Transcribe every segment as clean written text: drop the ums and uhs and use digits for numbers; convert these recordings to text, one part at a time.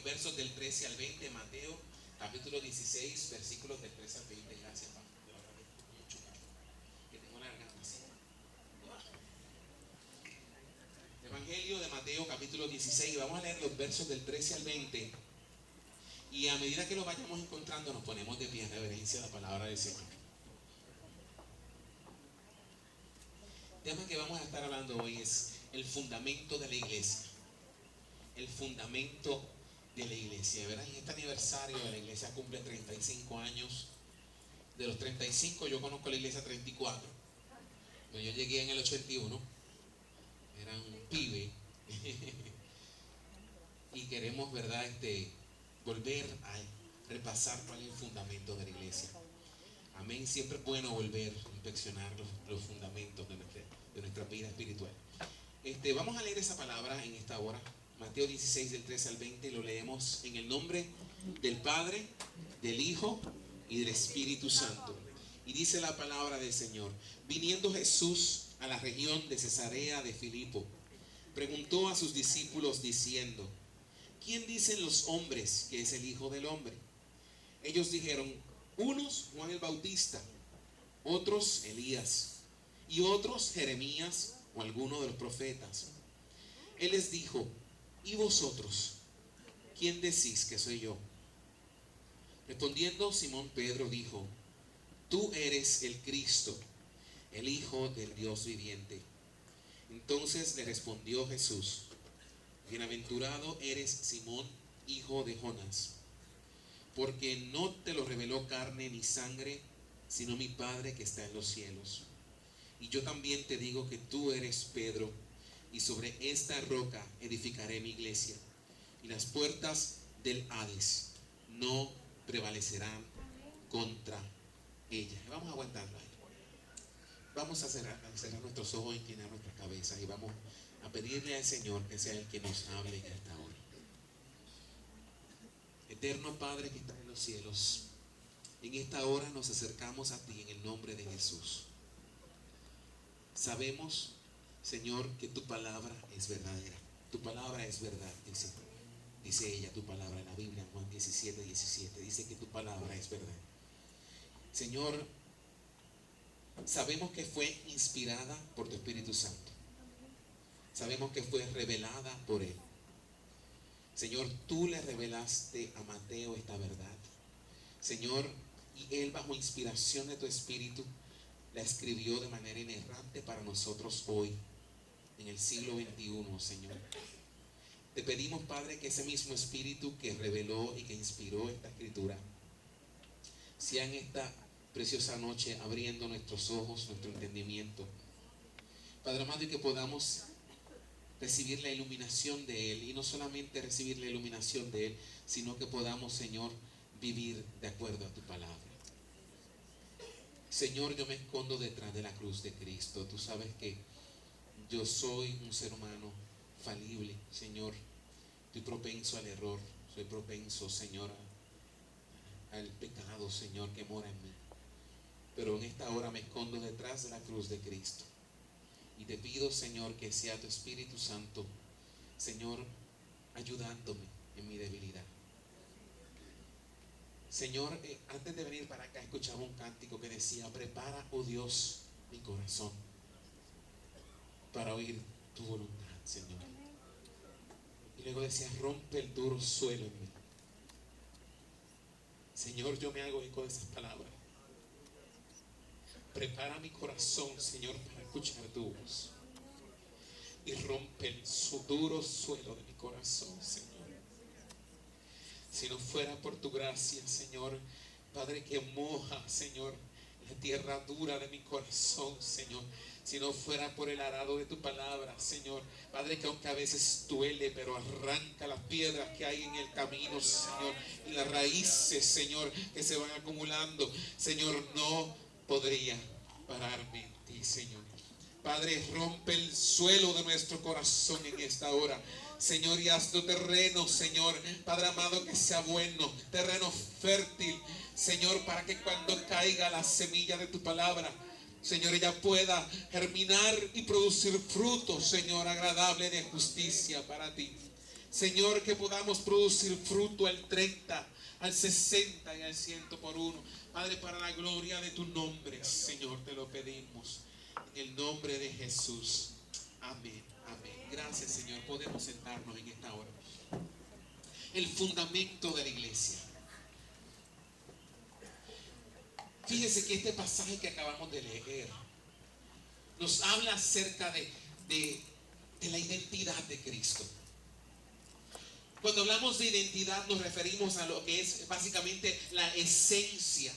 los versos del 13 al 20, Mateo capítulo 16, versículos del 13 al 20. Gracias, Pablo. De verdad que mucho que tengo una garganta así. Evangelio de Mateo capítulo 16, vamos a leer los versos del 13 al 20. Y a medida que lo vayamos encontrando, nos ponemos de pie en reverencia a la palabra del Señor. El tema que vamos a estar hablando hoy es el fundamento de la iglesia. El fundamento de la iglesia, ¿verdad? En este aniversario de la iglesia cumple 35 años. De los 35 yo conozco la iglesia 34. Pero yo llegué en el 81. Era un pibe. Y queremos, ¿verdad? Volver a repasar cuál es el fundamento de la iglesia. Amén. Siempre es bueno volver a inspeccionar los fundamentos de nuestra vida espiritual. Vamos a leer esa palabra en esta hora. Mateo 16 del 13 al 20. Lo leemos en el nombre del Padre, del Hijo y del Espíritu Santo. Y dice la palabra del Señor: viniendo Jesús a la región de Cesarea de Filipo, preguntó a sus discípulos diciendo: ¿quién dicen los hombres que es el Hijo del Hombre? Ellos dijeron: unos Juan el Bautista, otros Elías, y otros Jeremías o alguno de los profetas. Él les dijo: ¿y vosotros? ¿Quién decís que soy yo? Respondiendo Simón Pedro dijo: tú eres el Cristo, el Hijo del Dios viviente. Entonces le respondió Jesús: bienaventurado eres Simón, hijo de Jonás, porque no te lo reveló carne ni sangre, sino mi Padre que está en los cielos. Y yo también te digo que tú eres Pedro, y sobre esta roca edificaré mi iglesia, y las puertas del Hades no prevalecerán contra ella. Vamos a aguantarla ahí. Vamos a cerrar nuestros ojos, inclinar nuestras cabezas y vamos a pedirle al Señor que sea el que nos hable en esta hora. Eterno Padre que está en los cielos, en esta hora nos acercamos a ti en el nombre de Jesús. Sabemos, Señor, que tu palabra es verdadera. Tu palabra es verdad, dice ella, tu palabra en la Biblia, en Juan 17:17, dice que tu palabra es verdad. Señor, sabemos que fue inspirada por tu Espíritu Santo. Sabemos que fue revelada por Él. Señor, tú le revelaste a Mateo esta verdad, Señor, y Él, bajo inspiración de tu Espíritu, la escribió de manera inerrante para nosotros hoy, en el siglo XXI, Señor. Te pedimos, Padre, que ese mismo Espíritu que reveló y que inspiró esta escritura sea en esta preciosa noche abriendo nuestros ojos, nuestro entendimiento, Padre amado, y que podamos recibir la iluminación de Él, y no solamente recibir la iluminación de Él, sino que podamos, Señor, vivir de acuerdo a tu palabra. Señor, yo me escondo detrás de la cruz de Cristo. Tú sabes que yo soy un ser humano falible, Señor. Estoy propenso al error, soy propenso, Señor, al pecado, Señor, que mora en mí. Pero en esta hora me escondo detrás de la cruz de Cristo. Y te pido, Señor, que sea tu Espíritu Santo, Señor, ayudándome en mi debilidad. Señor, antes de venir para acá escuchaba un cántico que decía: prepara, oh Dios, mi corazón para oír tu voluntad, Señor. Y luego decía: rompe el duro suelo en mí. Señor, yo me hago eco de esas palabras. Prepara mi corazón, Señor, para escuchar tu voz. Y rompe el duro suelo de mi corazón, Señor. Si no fuera por tu gracia, Señor, Padre, que moja, Señor, la tierra dura de mi corazón, Señor. Si no fuera por el arado de tu palabra, Señor, Padre, que aunque a veces duele, pero arranca las piedras que hay en el camino, Señor, y las raíces, Señor, que se van acumulando, Señor, no podría pararme en ti, Señor. Padre, rompe el suelo de nuestro corazón en esta hora, Señor, y haz tu terreno, Señor, Padre amado, que sea bueno, terreno fértil, Señor, para que cuando caiga la semilla de tu palabra, Señor, ella pueda germinar y producir frutos, Señor, agradable de justicia para ti. Señor, que podamos producir fruto al 30, al 60 y al 100 por uno. Padre, para la gloria de tu nombre, Señor, te lo pedimos. En el nombre de Jesús. Amén, amén. Gracias, Señor. Podemos sentarnos en esta hora. El fundamento de la iglesia. Fíjese que este pasaje que acabamos de leer nos habla acerca de la identidad de Cristo. Cuando hablamos de identidad nos referimos a lo que es básicamente la esencia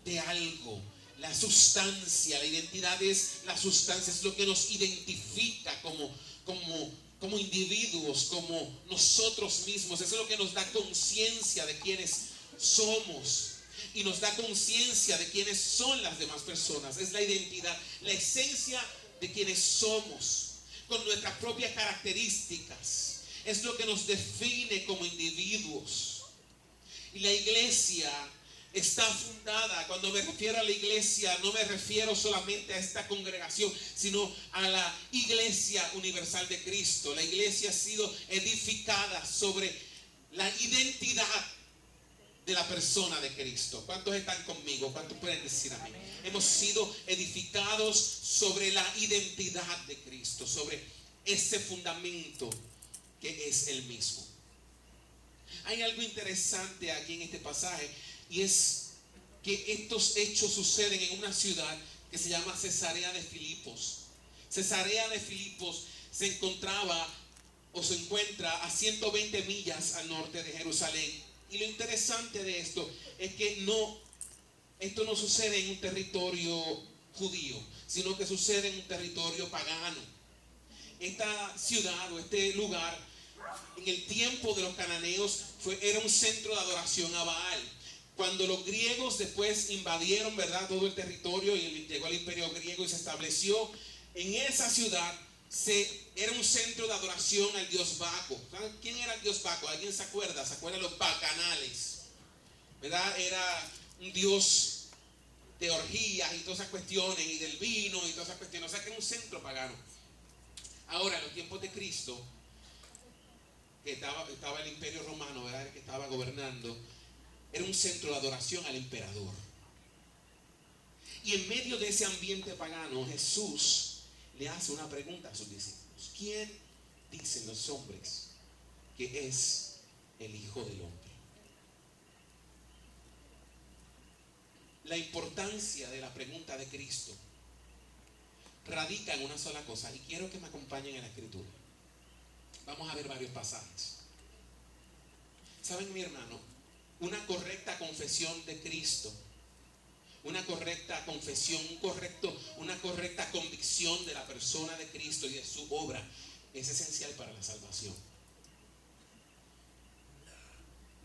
de algo, la sustancia. La identidad es la sustancia, es lo que nos identifica como individuos, como nosotros mismos. Es lo que nos da conciencia de quiénes somos y nos da conciencia de quiénes son las demás personas. Es la identidad, la esencia de quienes somos, con nuestras propias características. Es lo que nos define como individuos. Y la iglesia está fundada. Cuando me refiero a la iglesia, no me refiero solamente a esta congregación, sino a la iglesia universal de Cristo. La iglesia ha sido edificada sobre la identidad de la persona de Cristo. ¿Cuántos están conmigo? ¿Cuántos pueden decir amén? Hemos sido edificados sobre la identidad de Cristo, sobre ese fundamento que es el mismo. Hay algo interesante aquí en este pasaje, y es que estos hechos suceden en una ciudad que se llama Cesarea de Filipos. Cesarea de Filipos se encontraba o se encuentra a 120 millas al norte de Jerusalén. Y lo interesante de esto es que esto no sucede en un territorio judío, sino que sucede en un territorio pagano. Esta ciudad o este lugar en el tiempo de los cananeos era un centro de adoración a Baal. Cuando los griegos después invadieron, ¿verdad?, todo el territorio y llegó al imperio griego y se estableció en esa ciudad, era un centro de adoración al dios Baco. ¿Saben quién era el dios Baco? ¿Alguien se acuerda? ¿Se acuerdan los bacanales? ¿Verdad? Era un dios de orgías y todas esas cuestiones, y del vino y todas esas cuestiones. O sea que era un centro pagano. Ahora, en los tiempos de Cristo, que estaba el imperio romano, ¿verdad?, el que estaba gobernando, era un centro de adoración al emperador. Y en medio de ese ambiente pagano, Jesús le hace una pregunta a sus discípulos: ¿quién dicen los hombres que es el Hijo del Hombre? La importancia de la pregunta de Cristo radica en una sola cosa, y quiero que me acompañen en la escritura. Vamos a ver varios pasajes. ¿Saben, mi hermano? Una correcta confesión de Cristo, una correcta confesión, una correcta convicción de la persona de Cristo y de su obra es esencial para la salvación.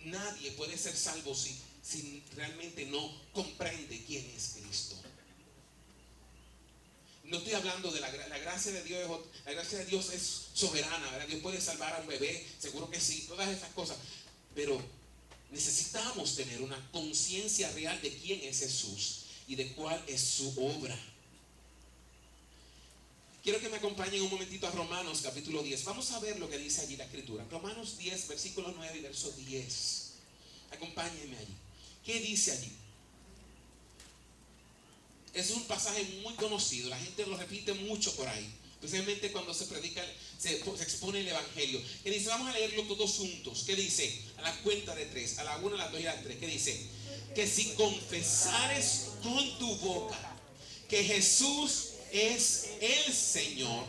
Nadie puede ser salvo si realmente no comprende quién es Cristo. No estoy hablando de la gracia de Dios. La gracia de Dios es soberana, ¿verdad? Dios puede salvar a un bebé, seguro que sí, todas esas cosas. Pero necesitamos tener una conciencia real de quién es Jesús y de cuál es su obra. Quiero que me acompañen un momentito a Romanos capítulo 10. Vamos a ver lo que dice allí la escritura. Romanos 10, versículo 9 y verso 10. Acompáñenme allí. ¿Qué dice allí? Es un pasaje muy conocido, la gente lo repite mucho por ahí, especialmente cuando se predica, se expone el evangelio. Que dice, vamos a leerlo todos juntos. ¿Qué dice? A la cuenta de 3, a la 1, a la 2 y a la 3. ¿Qué dice? Que si confesares con tu boca que Jesús es el Señor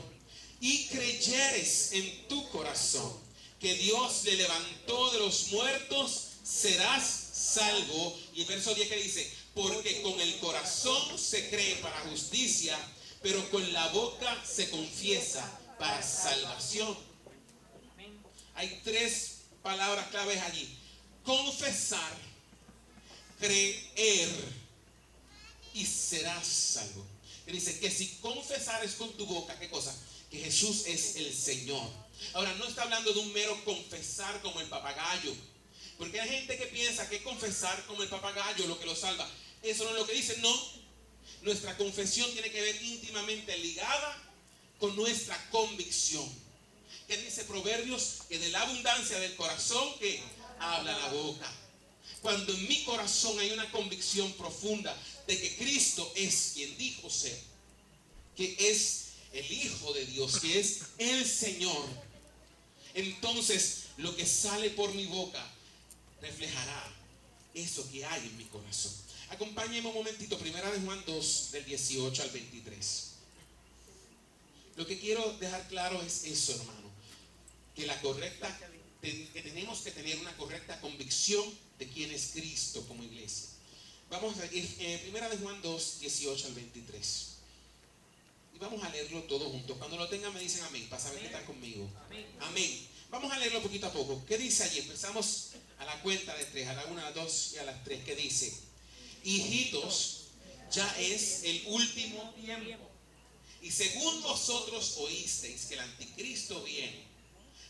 y creyeres en tu corazón que Dios le levantó de los muertos, serás salvo. Y el verso 10 que dice: porque con el corazón se cree para justicia, pero con la boca se confiesa para salvación. Hay 3 palabras claves allí: confesar, creer y serás salvo. Y dice que si confesares con tu boca, ¿qué cosa? Que Jesús es el Señor. Ahora, no está hablando de un mero confesar como el papagayo, porque hay gente que piensa que confesar como el papagayo lo que lo salva. Eso no es lo que dice, no. Nuestra confesión tiene que ver íntimamente ligada con nuestra convicción. ¿Qué dice Proverbios? Que de la abundancia del corazón que habla la boca. Cuando en mi corazón hay una convicción profunda de que Cristo es quien dijo ser, que es el Hijo de Dios, que es el Señor, entonces lo que sale por mi boca reflejará eso que hay en mi corazón. Acompáñenme un momentito, primera de Juan 2, del 18 al 23. Lo que quiero dejar claro es eso, hermano, que que tenemos que tener una correcta convicción de quién es Cristo como iglesia. Vamos a ir, primera de Juan 2, 18 al 23. Y vamos a leerlo todos juntos. Cuando lo tengan me dicen amén, para saber que están conmigo. Amén. Vamos a leerlo poquito a poco. ¿Qué dice allí? Empezamos a la cuenta de 3, a la 1, a la 2 y a las 3. ¿Qué dice? Hijitos, ya es el último tiempo. Y según vosotros oísteis que el anticristo viene,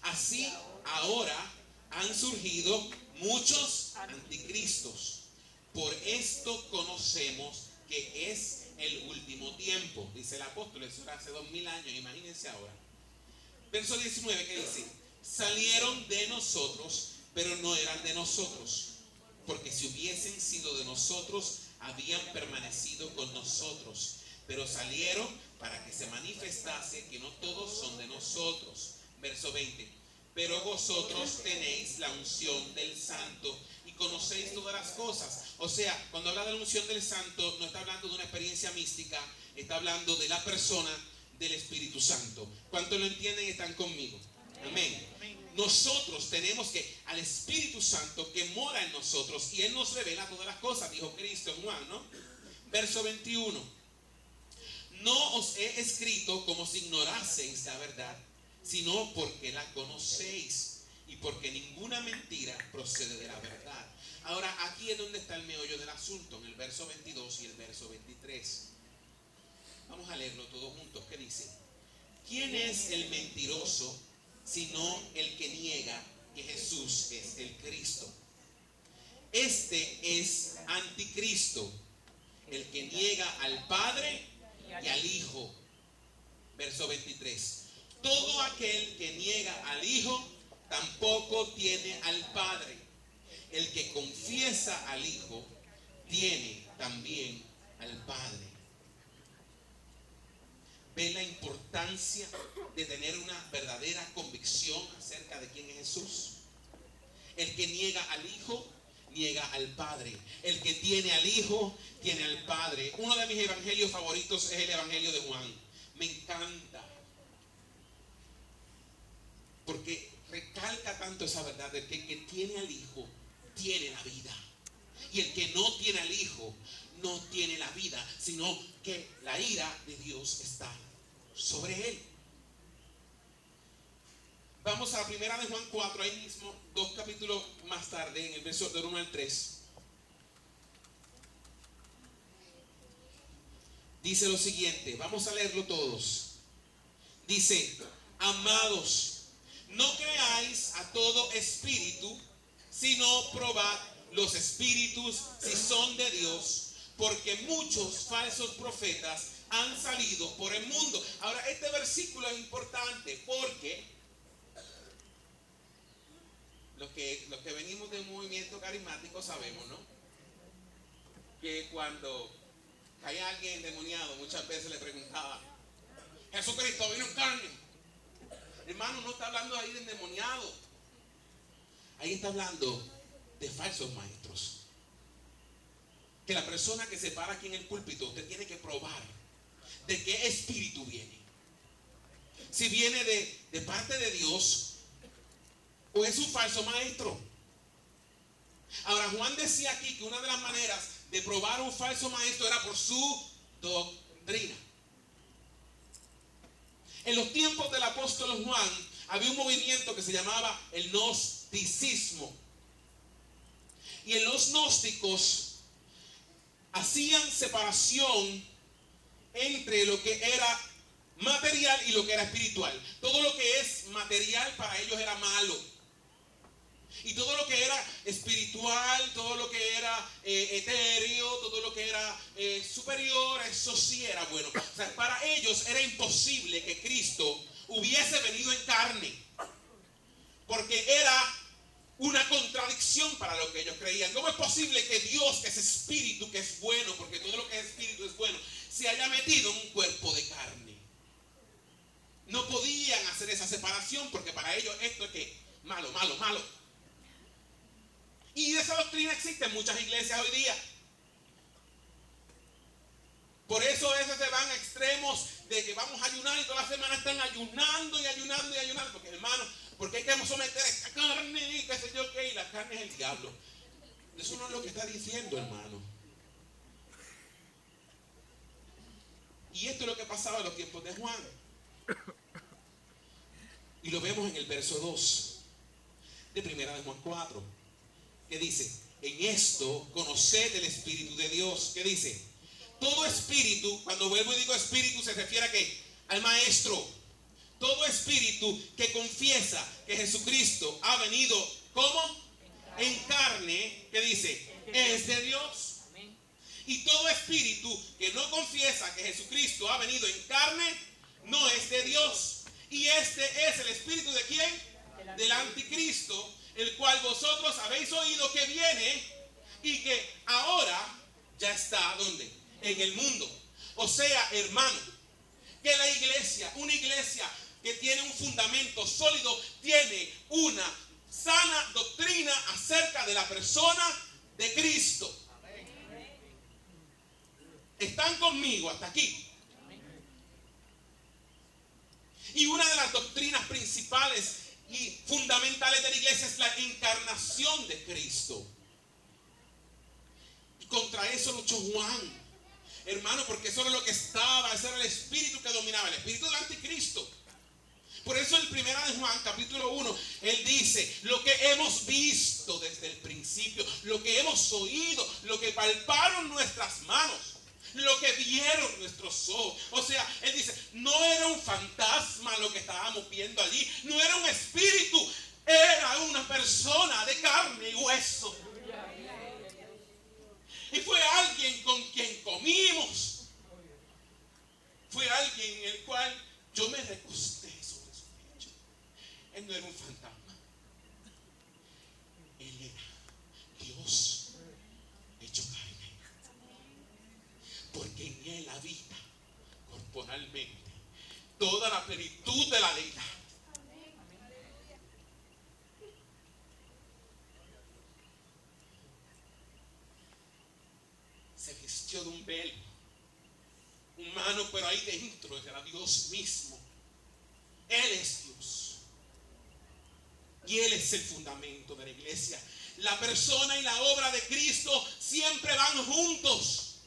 así ahora han surgido muchos anticristos. Por esto conocemos que es el último tiempo. Dice el apóstol, eso era hace 2000 años, imagínense ahora. Verso 19, ¿qué dice? Salieron de nosotros, pero no eran de nosotros, porque si hubiesen sido de nosotros, habían permanecido con nosotros. Pero salieron para que se manifestase que no todos son de nosotros. Verso 20. Pero vosotros tenéis la unción del Santo y conocéis todas las cosas. O sea, cuando habla de la unción del Santo, no está hablando de una experiencia mística, está hablando de la persona del Espíritu Santo. ¿Cuántos lo entienden y están conmigo? Amén. Nosotros tenemos que al Espíritu Santo que mora en nosotros y Él nos revela todas las cosas, dijo Cristo en Juan, ¿no? Verso 21. No os he escrito como si ignoraseis la verdad, sino porque la conocéis y porque ninguna mentira procede de la verdad. Ahora, aquí es donde está el meollo del asunto, en el verso 22 y el verso 23. Vamos a leerlo todos juntos. ¿Qué dice? ¿Quién es el mentiroso sino el que niega que Jesús es el Cristo? Este es anticristo, el que niega al Padre y al Hijo. Verso 23. Todo aquel que niega al Hijo tampoco tiene al Padre. El que confiesa al Hijo tiene también al Padre. ¿Ven la importancia de tener una verdadera convicción acerca de quién es Jesús? El que niega al Hijo, niega al Padre. El que tiene al Hijo, tiene al Padre. Uno de mis evangelios favoritos es el Evangelio de Juan. Me encanta, porque recalca tanto esa verdad de que el que tiene al Hijo, tiene la vida. Y el que no tiene al Hijo, no tiene la vida, sino que la ira de Dios está sobre él. Vamos a la primera de Juan 4, ahí mismo, 2 capítulos más tarde, en el verso del 1 al 3. Dice lo siguiente, vamos a leerlo todos. Dice: amados, no creáis a todo espíritu, sino probad los espíritus si son de Dios, porque muchos falsos profetas han salido por el mundo. Ahora, este versículo es importante porque los que venimos de un movimiento carismático sabemos, ¿no? Que cuando caía alguien endemoniado, muchas veces le preguntaba: Jesucristo vino en carne. Hermano, no está hablando ahí de endemoniado. Ahí está hablando de falsos maestros. Que la persona que se para aquí en el púlpito, usted tiene que probar de qué espíritu viene. Si viene de parte de Dios o es un falso maestro. Ahora, Juan decía aquí que una de las maneras de probar un falso maestro era por su doctrina. En los tiempos del apóstol Juan había un movimiento que se llamaba el gnosticismo. Y en los gnósticos hacían separación entre lo que era material y lo que era espiritual. Todo lo que es material para ellos era malo. Y todo lo que era espiritual, todo lo que era etéreo, todo lo que era superior, eso sí era bueno. O sea, para ellos era imposible que Cristo hubiese venido en carne. creían. ¿Cómo es posible que Dios, que es espíritu, que es bueno, porque todo lo que es espíritu es bueno, se haya metido en un cuerpo de carne? No podían hacer esa separación porque para ellos esto es que malo, malo, malo. Y esa doctrina existe en muchas iglesias hoy día. Por eso a veces se van a extremos de que vamos a ayunar y toda la semana están ayunando y ayunando y ayunando. Porque hermano, porque hay que someter a esta carne y qué sé yo qué, y la carne es el diablo. Eso no es lo que está diciendo, hermano. Y esto es lo que pasaba en los tiempos de Juan. Y lo vemos en el verso 2 de primera de Juan 4, que dice: en esto conoced el Espíritu de Dios. ¿Qué dice? Todo espíritu, cuando vuelvo y digo espíritu, se refiere a ¿qué? Al Maestro. Todo espíritu que confiesa que Jesucristo ha venido, ¿cómo? En carne, ¿qué dice? Es de Dios. Y todo espíritu que no confiesa que Jesucristo ha venido en carne, no es de Dios. Y este es el espíritu ¿de quién? Del anticristo, el cual vosotros habéis oído que viene y que ahora ya está, ¿dónde? En el mundo. O sea, hermano, que la iglesia, una iglesia que tiene un fundamento sólido, tiene una sana doctrina acerca de la persona de Cristo. ¿Están conmigo hasta aquí? Y una de las doctrinas principales y fundamentales de la iglesia es la encarnación de Cristo. Y contra eso luchó Juan, hermano, porque eso era lo que estaba, ese era el espíritu que dominaba, el espíritu del anticristo. Por eso en primera de Juan, capítulo 1, él dice: lo que hemos visto desde el principio, lo que hemos oído, lo que palparon nuestras manos, lo que vieron nuestros ojos. O sea, él dice, no era un fantasma lo que estábamos viendo allí, no era un espíritu, era una persona de carne y hueso. Y fue alguien con quien comimos. Fue alguien en el cual yo me recosté sobre su pecho. Él no era un fantasma. Él era Dios hecho carne. Porque en él habita corporalmente toda la plenitud de la deidad. Se vistió de un velo humano, pero ahí dentro era Dios mismo. Él es Dios. Y Él es el fundamento de la iglesia. La persona y la obra de Cristo siempre van juntos.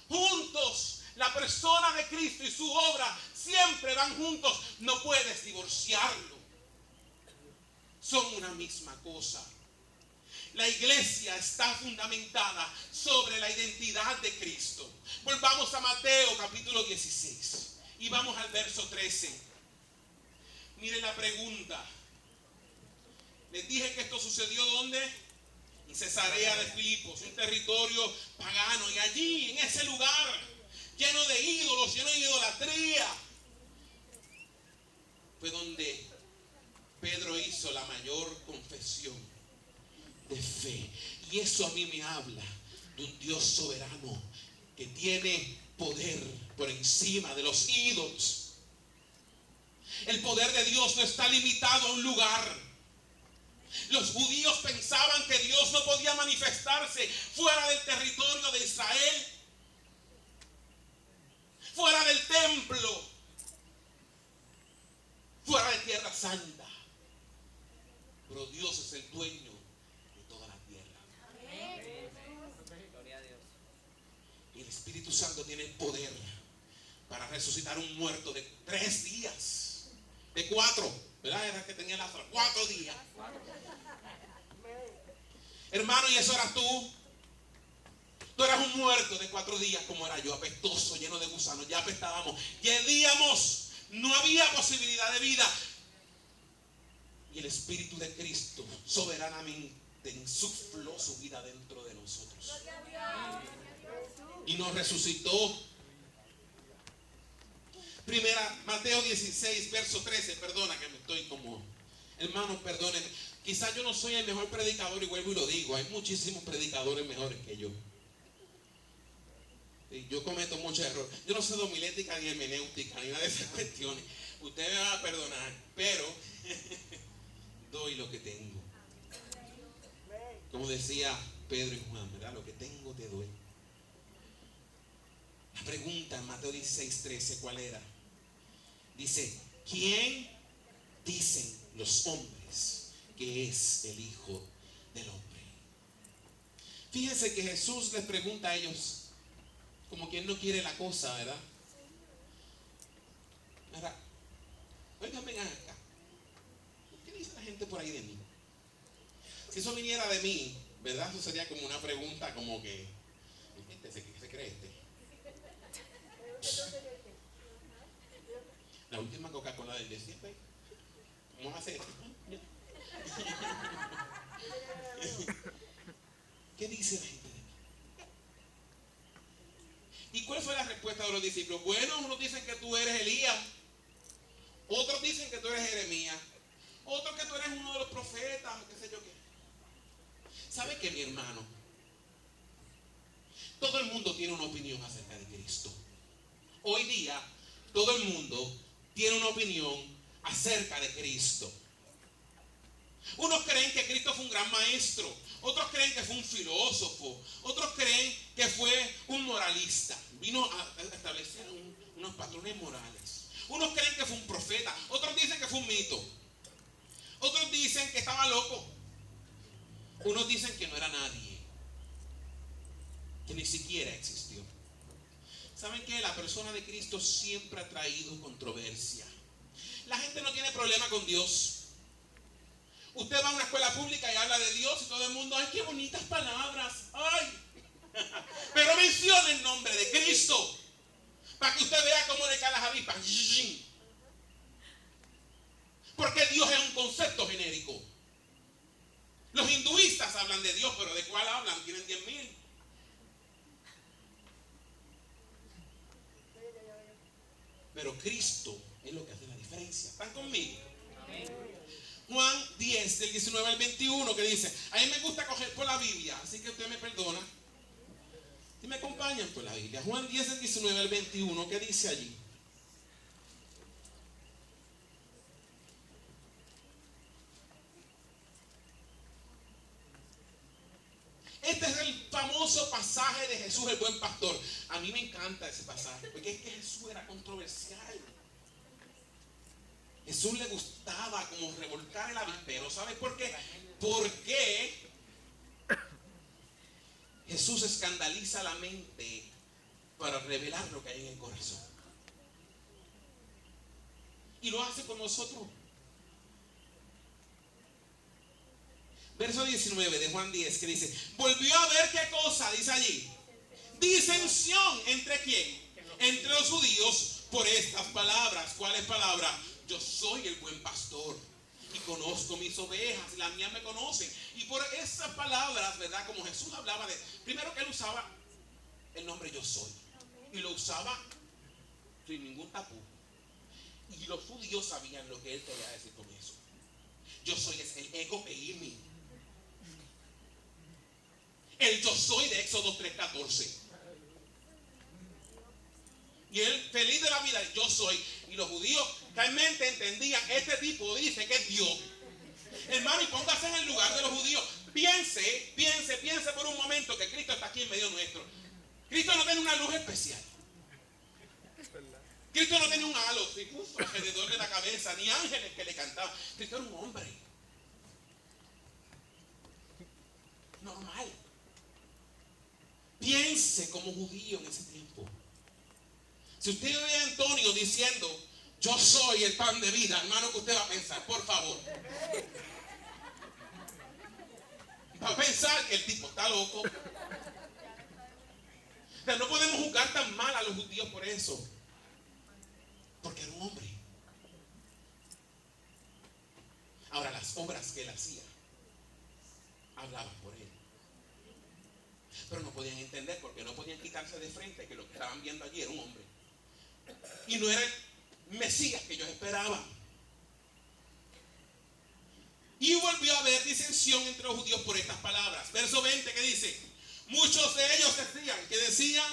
Juntos. La persona de Cristo y su obra siempre van juntos. No puedes divorciarlo. Son una misma cosa. La iglesia está fundamentada sobre la identidad de Cristo. Volvamos a Mateo capítulo 16 y vamos al verso 13. Miren la pregunta. Les dije que esto sucedió ¿dónde? En Cesarea de Filipos, un territorio pagano. Y allí, en ese lugar, lleno de ídolos, lleno de idolatría, fue donde Pedro hizo la mayor confesión de fe. Y eso a mí me habla de un Dios soberano que tiene poder por encima de los ídolos. El poder de Dios no está limitado a un lugar. Los judíos pensaban que Dios no podía manifestarse fuera del territorio de Israel, fuera del templo, fuera de Tierra Santa. Pero Dios es el dueño de toda la tierra. Gloria a Dios. Y el Espíritu Santo tiene el poder para resucitar un muerto de 3 días, de 4, ¿verdad? Era que tenía la 4 días. Hermano, y eso eras tú. Tú eras un muerto de 4 días como era yo, apestoso, lleno de gusanos. Ya apestábamos, ya hedíamos, no había posibilidad de vida. Y el Espíritu de Cristo soberanamente insufló su vida dentro de nosotros. Y nos resucitó. Primera, Mateo 16, verso 13. Perdona que me estoy como... Hermano, perdónenme. Quizás yo no soy el mejor predicador y vuelvo y lo digo. Hay muchísimos predicadores mejores que yo. Y yo cometo muchos errores. Yo no sé de homilética ni hermenéutica ni nada de esas cuestiones. Usted me va a perdonar, pero doy lo que tengo. Como decía Pedro y Juan, ¿verdad? Lo que tengo te doy. La pregunta en Mateo 16:13, ¿cuál era? Dice, ¿quién dicen los hombres que es el Hijo del Hombre? Fíjense que Jesús les pregunta a ellos, como quien no quiere la cosa, ¿verdad? Ahora, óigame acá. ¿Qué dice la gente por ahí de mí? Si eso viniera de mí, ¿verdad? Eso sería como una pregunta como que, ¿qué se cree este? La última Coca-Cola del desierto. ¿Cómo va a ser? ¿Qué dice la gente de mí? ¿Y cuál fue la respuesta de los discípulos? Bueno, unos dicen que tú eres Elías, otros dicen que tú eres Jeremías, otros que tú eres uno de los profetas, qué sé yo qué. ¿Sabe qué, mi hermano? Todo el mundo tiene una opinión acerca de Cristo. Hoy día, todo el mundo tiene una opinión acerca de Cristo. Unos creen que Cristo fue un gran maestro, otros creen que fue un filósofo, otros creen que fue un moralista. Vino a establecer unos patrones morales. Unos creen que fue un profeta, otros dicen que fue un mito, otros dicen que estaba loco, unos dicen que no era nadie, que ni siquiera existió. ¿Saben qué? La persona de Cristo siempre ha traído controversia. La gente no tiene problema con Dios. Usted va a una escuela pública y habla de Dios y todo el mundo, ¡ay, qué bonitas palabras! ¡Ay! Pero menciona el nombre de Cristo para que usted vea cómo le caen las avispas. Porque Dios es un concepto genérico. Los hinduistas hablan de Dios, pero ¿de cuál hablan? Tienen 10,000. Pero Cristo es lo que hace la diferencia. ¿Están conmigo? Juan 10, del 19 al 21, que dice, a mí me gusta coger por la Biblia, así que usted me perdona. Y me acompañan por la Biblia. Juan 10, del 19 al 21, ¿qué dice allí? Este es el famoso pasaje de Jesús, el buen pastor. A mí me encanta ese pasaje, porque es que Jesús era controversial. Jesús le gustaba como revolcar el avispero. ¿Sabe por qué? Porque Jesús escandaliza la mente para revelar lo que hay en el corazón. Y lo hace con nosotros. Verso 19 de Juan 10, que dice, volvió a ver qué cosa, dice allí, disensión, ¿entre quién? Entre los judíos por estas palabras. ¿Cuáles palabras? Yo soy el buen pastor y conozco mis ovejas y las mías me conocen. Y por esas palabras, ¿verdad? Como Jesús hablaba de, primero que él usaba el nombre yo soy, y lo usaba sin ningún tapú. Y los judíos sabían lo que él quería decir con eso. Yo soy es el ego eimi. El yo soy de Éxodo 3:14. Y él feliz de la vida, yo soy. Y los judíos realmente entendían, este tipo dice que es Dios. Hermano, y póngase en el lugar de los judíos. Piense por un momento que Cristo está aquí en medio nuestro. Cristo no tiene una luz especial. Cristo no tenía un halo alrededor de la cabeza, ni ángeles que le cantaban. Cristo era un hombre normal. Piense como judío en ese tiempo. Si usted ve a Antonio diciendo, yo soy el pan de vida, hermano, que usted va a pensar, por favor. Va a pensar que el tipo está loco. O sea, no podemos juzgar tan mal a los judíos por eso. Porque era un hombre. Ahora, las obras que él hacía hablaban por él. Pero no podían entender, porque no podían quitarse de frente que lo que estaban viendo allí era un hombre. Y no era el Mesías que ellos esperaban. Y volvió a ver disensión entre los judíos por estas palabras. Verso 20, que dice: muchos de ellos decían,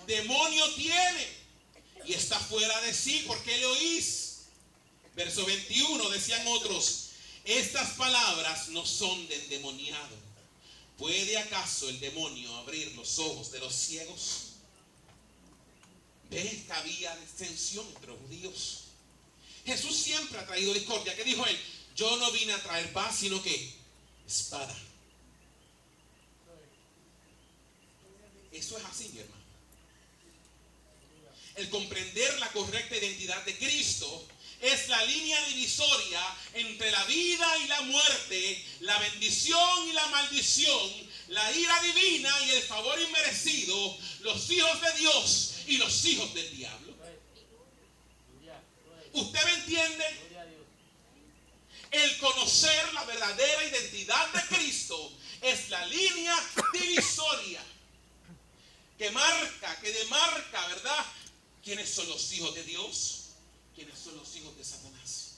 demonio tiene y está fuera de sí, ¿por qué le oís? Verso 21, decían otros: estas palabras no son de endemoniado. ¿Puede acaso el demonio abrir los ojos de los ciegos? ¿Ves que había disensión entre los judíos? Jesús siempre ha traído discordia. ¿Qué dijo él? Yo no vine a traer paz, sino que espada. Eso es así, mi hermano. El comprender la correcta identidad de Cristo es la línea divisoria entre la vida y la muerte, la bendición y la maldición, la ira divina y el favor inmerecido, los hijos de Dios y los hijos del diablo. ¿Usted me entiende? El conocer la verdadera identidad de Cristo es la línea divisoria que demarca, ¿verdad?, quiénes son los hijos de Dios, quiénes son los hijos de Satanás.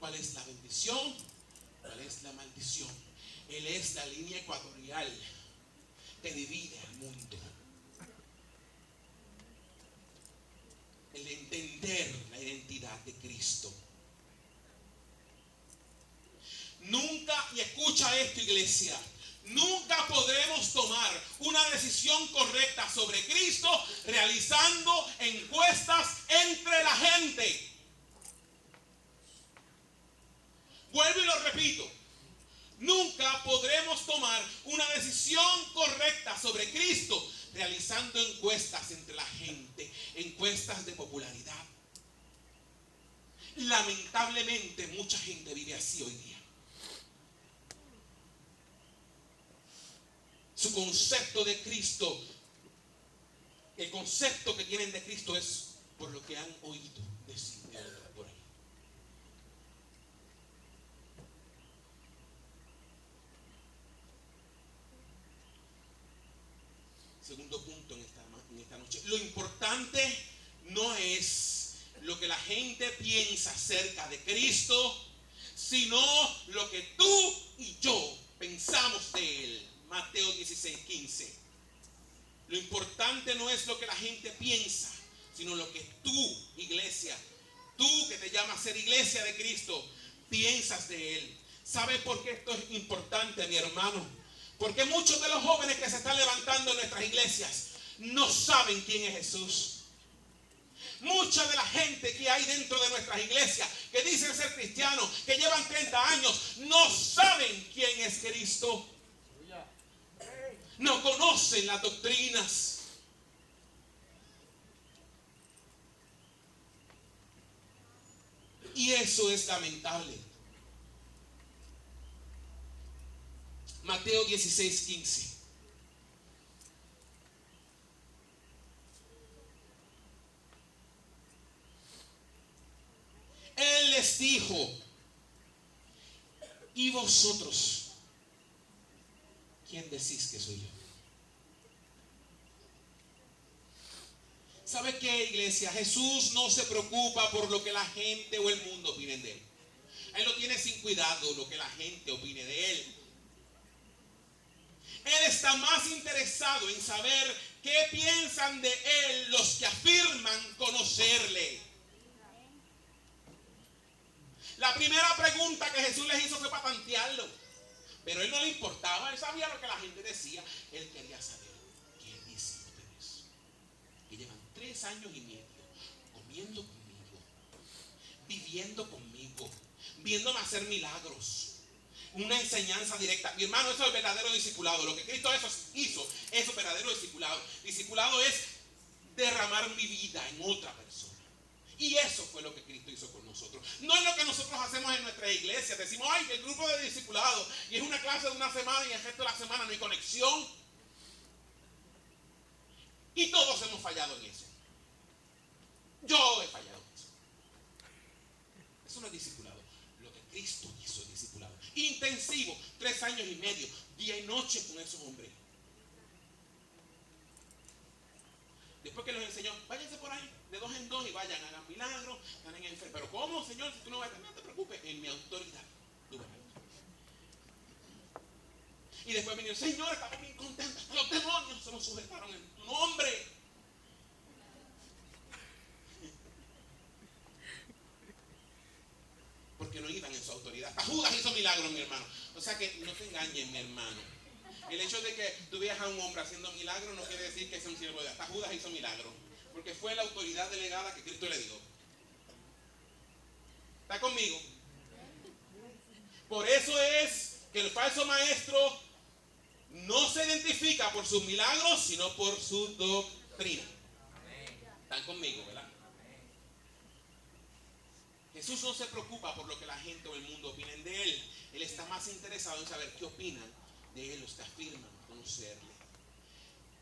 ¿Cuál es la bendición? ¿Cuál es la maldición? Él es la línea ecuatorial que divide al mundo. El entender la identidad de Cristo. Nunca, y escucha esto, iglesia, nunca podremos tomar una decisión correcta sobre Cristo realizando encuestas entre la gente. Vuelvo y lo repito. Nunca podremos tomar una decisión correcta sobre Cristo realizando encuestas entre la gente, encuestas de popularidad. Lamentablemente mucha gente vive así hoy día. Su concepto de Cristo, el concepto que tienen de Cristo es por lo que han oído decir de otros por ahí. Segundo punto en esta noche. Lo importante no es lo que la gente piensa acerca de Cristo, sino lo que tú y yo pensamos de Él. Mateo 16:15. Lo importante no es lo que la gente piensa, sino lo que tú, iglesia, tú que te llamas ser iglesia de Cristo, piensas de Él. ¿Sabe por qué esto es importante, mi hermano? Porque muchos de los jóvenes que se están levantando en nuestras iglesias no saben quién es Jesús. Mucha de la gente que hay dentro de nuestras iglesias, que dicen ser cristianos, que llevan 30 años, no saben quién es Cristo. No conocen las doctrinas. Y eso es lamentable. Mateo 16:15. Él les dijo: ¿y vosotros quién decís que soy yo? ¿Sabe qué, iglesia? Jesús no se preocupa por lo que la gente o el mundo opinen de Él. Él no tiene sin cuidado lo que la gente opine de Él. Él está más interesado en saber qué piensan de Él los que afirman conocerle. La primera pregunta que Jesús les hizo fue para tantearlo. Pero Él no le importaba, Él sabía lo que la gente decía. Él quería saber qué dicen ustedes. Que llevan 3 años y medio comiendo conmigo, viviendo conmigo, viéndome hacer milagros. Una enseñanza directa. Mi hermano, eso es el verdadero discipulado. Lo que Cristo hizo, eso es verdadero discipulado. Discipulado es derramar mi vida en otra persona. Y eso fue lo que Cristo hizo con nosotros. No es lo que nosotros hacemos en nuestra iglesia. Decimos, ay, el grupo de discipulado, y es una clase de una semana y el resto de la semana no hay conexión. Y todos hemos fallado en eso. Yo he fallado en eso. Eso no es discipulado. Lo que Cristo hizo es discipulado. Intensivo, 3 años y medio, día y noche con esos hombres. Después que los enseñó, váyanse por ahí, de 2 en 2 y vayan, hagan milagros, ganen enfermos. Pero ¿cómo, Señor? Si tú no vas a, no te preocupes, en mi autoridad, tú vas a ir. Y después vinieron, Señor, estamos bien contentos. Los demonios se nos sujetaron en tu nombre. Porque no iban en su autoridad. Hasta Judas hizo milagros, mi hermano. O sea que no te engañes, mi hermano. El hecho de que tú veas a un hombre haciendo milagros no quiere decir que sea un siervo de Dios. Hasta Judas hizo milagros. Porque fue la autoridad delegada que Cristo le dio. ¿Está conmigo? Por eso es que el falso maestro no se identifica por sus milagros, sino por su doctrina. ¿Están conmigo, verdad? Jesús no se preocupa por lo que la gente o el mundo opinen de Él. Él está más interesado en saber qué opinan de Él, los que afirman conocerle.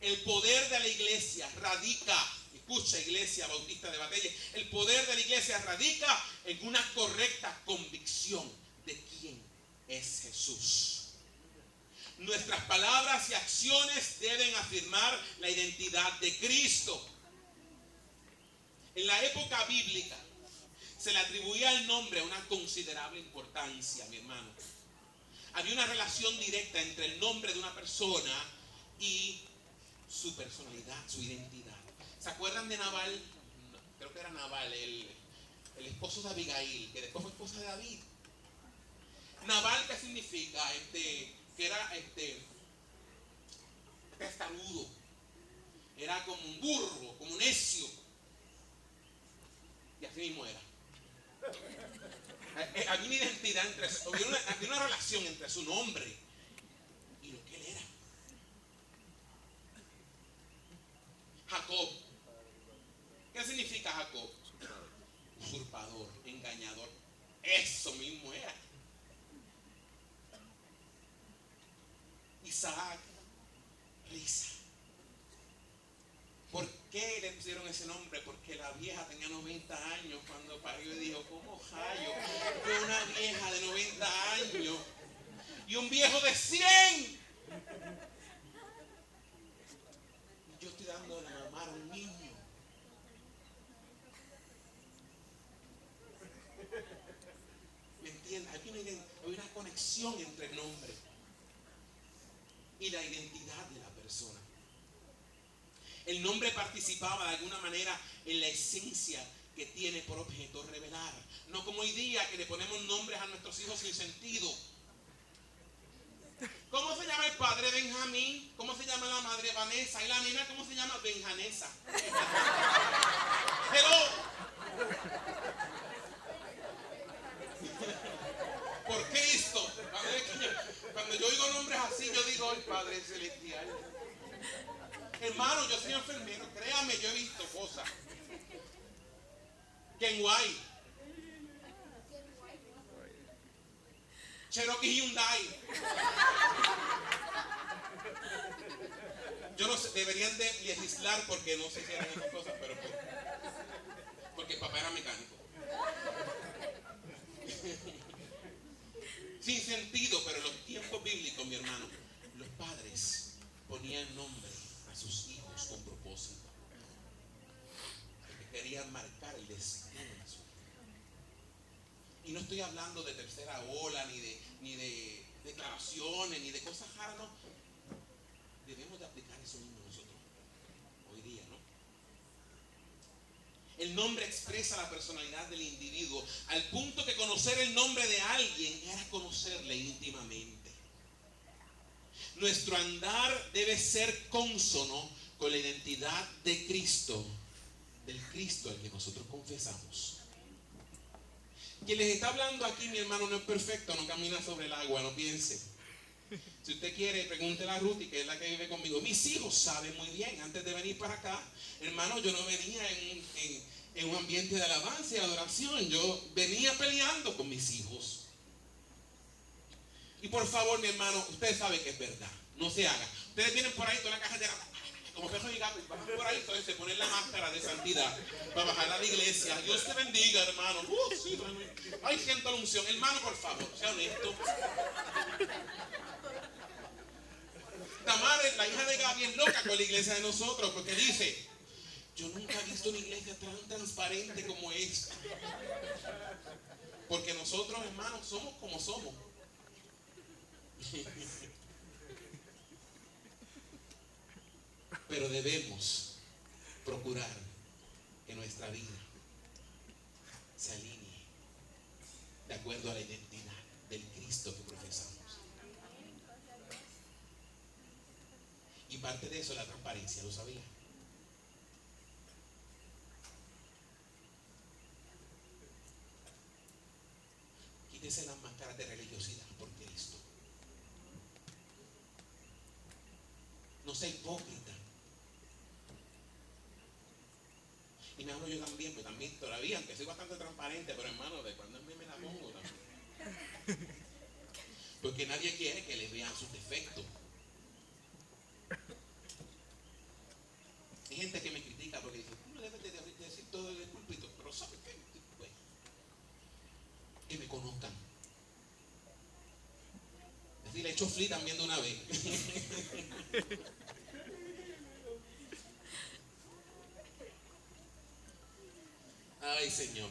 El poder de la iglesia radica, escucha, Iglesia Bautista de Batelle, el poder de la iglesia radica en una correcta convicción de quién es Jesús. Nuestras palabras y acciones deben afirmar la identidad de Cristo. En la época bíblica se le atribuía el nombre una considerable importancia, mi hermano. Había una relación directa entre el nombre de una persona y su personalidad, su identidad. ¿Se acuerdan de Nabal? Creo que era Nabal, el esposo de Abigail, que después fue esposa de David. Nabal, ¿qué significa? Que era testarudo. Era como un burro, como un necio. Y así mismo era. Había una identidad había una relación entre su nombre y lo que él era. Jacob. ¿Qué significa Jacob? Usurpador, engañador. Eso mismo era. Isaac, risa. ¿Por qué le pusieron ese nombre? Porque la vieja tenía 90 años cuando parió y dijo, ¿cómo hallo? Yo una vieja de 90 años y un viejo de 100. Y yo estoy dando de mamar a un niño. ¿Me entiendes? Hay una conexión entre el nombre y la identidad de la persona. El nombre participaba de alguna manera en la esencia que tiene por objeto revelar. No como hoy día que le ponemos nombres a nuestros hijos sin sentido. ¿Cómo se llama el padre? Benjamín. ¿Cómo se llama la madre? Vanessa. ¿Y la nena cómo se llama? Benjanesa. Hello. ¿Por qué esto? Cuando yo oigo nombres así, yo digo, el Padre Celestial. Hermano, yo soy enfermero, créame, yo he visto cosas. Kenway, Cherokee Hyundai. Yo no sé, deberían de legislar porque no sé si eran esas cosas, pero porque papá era mecánico. Sin sentido, pero en los tiempos bíblicos, mi hermano, los padres ponían nombre a sus hijos con propósito. Porque querían marcar el destino de su vida. Y no estoy hablando de tercera ola, ni de declaraciones, ni de cosas raras, no. Debemos de aplicar eso mismo nosotros, hoy día, ¿no? El nombre expresa la personalidad del individuo, al punto que conocer el nombre de alguien era conocerle íntimamente. Nuestro andar debe ser cónsono con la identidad de Cristo, del Cristo al que nosotros confesamos. Quien les está hablando aquí, mi hermano, no es perfecto, no camina sobre el agua, no piense. Si usted quiere, pregúntele a Ruti, que es la que vive conmigo. Mis hijos saben muy bien, antes de venir para acá, hermano, yo no venía en un ambiente de alabanza y adoración. Yo venía peleando con mis hijos. Y por favor, mi hermano, usted sabe que es verdad. No se haga. Ustedes vienen por ahí toda la caja de como perros y gatos, y bajan por ahí, entonces se ponen la máscara de santidad para bajar a la iglesia. Dios te bendiga, hermano. Sí, ay, siento la unción. Hermano, por favor, sea honesto. Tamara, la hija de Gaby, es loca con la iglesia de nosotros porque dice, yo nunca he visto una iglesia tan transparente como esta. Porque nosotros, hermanos, somos como somos. Pero debemos procurar que nuestra vida se alinee de acuerdo a la identidad del Cristo que profesamos. Y parte de eso es la transparencia, ¿lo sabía? Quítese las máscaras de religiosidad por Cristo. No sea hipócrita. Y me hablo yo también, pues también todavía, aunque soy bastante transparente, pero hermano, de cuando me la pongo también. Porque nadie quiere que le vean sus defectos. Hay gente que me critica porque dice, tú no debes de decir todo en el púlpito, pero ¿sabes qué? Pues, que me conozcan. Es decir, le he hecho flea también de una vez. Ay, Señor.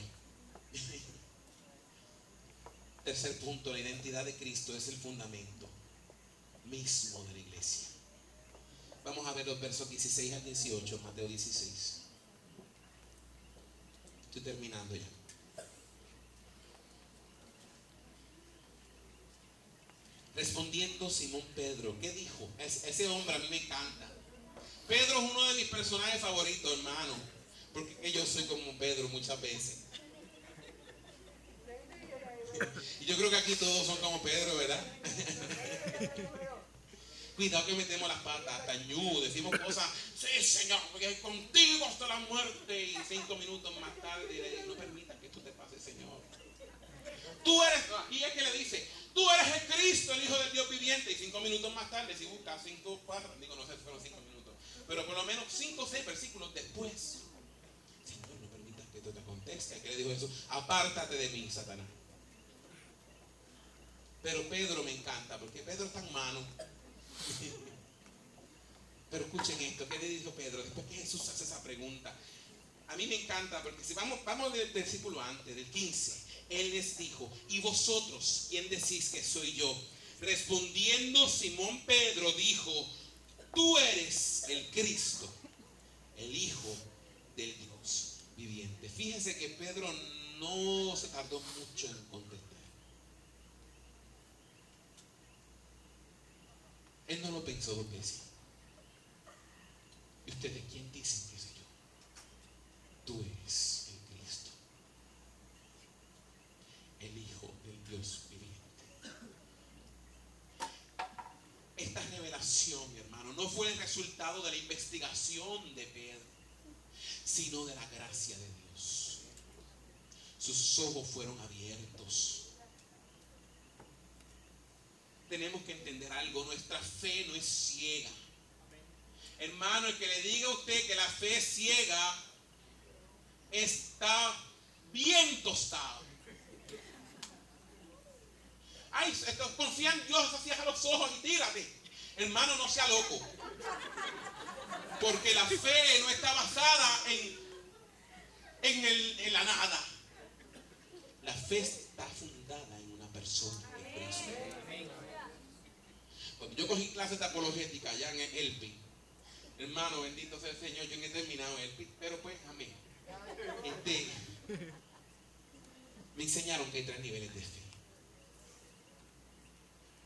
Tercer punto, la identidad de Cristo es el fundamento mismo de la iglesia. Vamos a ver los versos 16 al 18, Mateo 16. Estoy terminando ya. Respondiendo Simón Pedro, ¿qué dijo? Ese hombre a mí me encanta. Pedro es uno de mis personajes favoritos, hermano, porque yo soy como Pedro muchas veces. Y yo creo que aquí todos son como Pedro, ¿verdad? Cuidado que metemos las patas hasta ñu, decimos cosas, sí Señor, porque contigo hasta la muerte, y 5 minutos más tarde, no permitas que esto te pase, Señor. Tú eres, y es que le dice, tú eres el Cristo, el Hijo del Dios viviente, y 5 minutos más tarde, si buscas 5, 4, digo no sé si fueron 5 minutos, pero por lo menos 5 o 6 versículos después, Señor, no permitas que esto te acontezca. ¿Qué le dijo eso? Apártate de mí, Satanás. Pero Pedro me encanta, porque Pedro es tan humano. Pero escuchen esto, ¿qué le dijo Pedro? Después que Jesús hace esa pregunta, a mí me encanta, porque si vamos del versículo antes, del 15, Él les dijo, ¿y vosotros quién decís que soy yo? Respondiendo Simón Pedro dijo, tú eres el Cristo, el Hijo del Dios viviente. Fíjense que Pedro no se tardó mucho en contestar. Él no lo pensó 2 veces. ¿Y ustedes quién dicen que soy yo? Tú eres el Cristo, el Hijo del Dios viviente. Esta revelación, mi hermano, no fue el resultado de la investigación de Pedro, sino de la gracia de Dios. Sus ojos fueron abiertos. Tenemos que entender algo, nuestra fe no es ciega. Hermano, el que le diga a usted que la fe es ciega, está bien tostado. Ay, confía en Dios, cierra los ojos y tírate. Hermano, no sea loco. Porque la fe no está basada en la nada. La fe está fundada en una persona, en Cristo. Cuando yo cogí clases de apologética allá en Elpi, hermano, bendito sea el Señor, yo no he terminado Elpi, pero pues amén. Me enseñaron que hay 3 niveles de fe.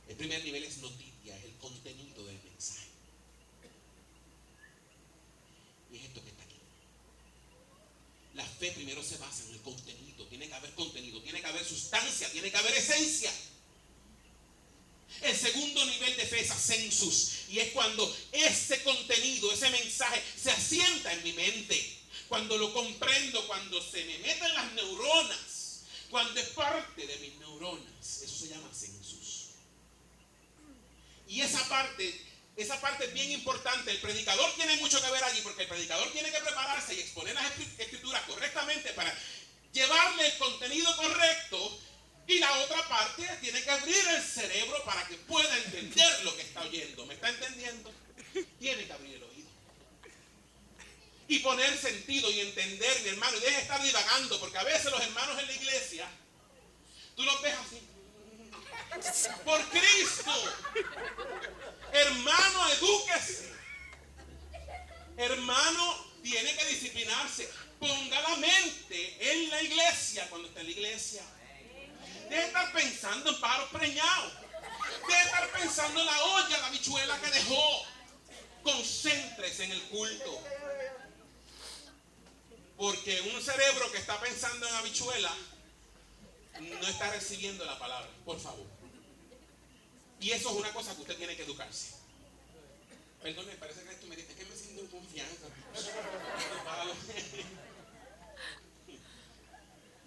El primer nivel es noticia, es el contenido del mensaje. Y es esto que está aquí. La fe primero se basa en el contenido. Tiene que haber contenido, tiene que haber sustancia, tiene que haber esencia. El segundo nivel de fe es ascensus, y es cuando ese contenido, ese mensaje se asienta en mi mente, cuando lo comprendo, cuando se me meten las neuronas, cuando es parte de mis neuronas. Eso se llama ascensus. Y esa parte es bien importante. El predicador tiene mucho que ver allí, porque el predicador tiene que prepararse y exponer las escrituras correctamente para llevarle el contenido correcto. Y la otra parte tiene que abrir el cerebro para que pueda entender lo que está oyendo. ¿Me está entendiendo? Tiene que abrir el oído. Y poner sentido y entender, mi hermano. Y deje de estar divagando, porque a veces los hermanos en la iglesia, tú los ves así. Por Cristo. Hermano, edúquese. Hermano, tiene que disciplinarse. Ponga la mente en la iglesia cuando está en la iglesia. Deje de estar pensando en pájaros preñados. Deje de estar pensando en la olla, la habichuela que dejó. Concéntrese en el culto. Porque un cerebro que está pensando en habichuela no está recibiendo la palabra, por favor. Y eso es una cosa que usted tiene que educarse. Perdón, me parece que esto me dice, es que me siento en confianza.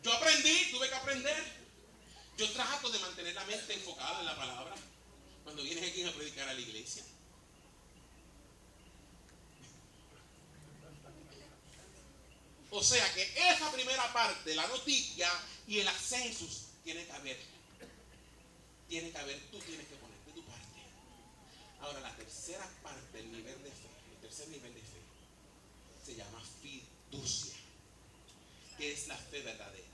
Yo aprendí, tuve que aprender. Yo trato de mantener la mente enfocada en la palabra cuando vienes aquí a predicar a la iglesia. O sea que esa primera parte, la noticia y el ascenso, tiene que haber. Tiene que haber, tú tienes que ponerte tu parte. Ahora, la tercera parte, el nivel de fe, el tercer nivel de fe, se llama fiducia, que es la fe verdadera.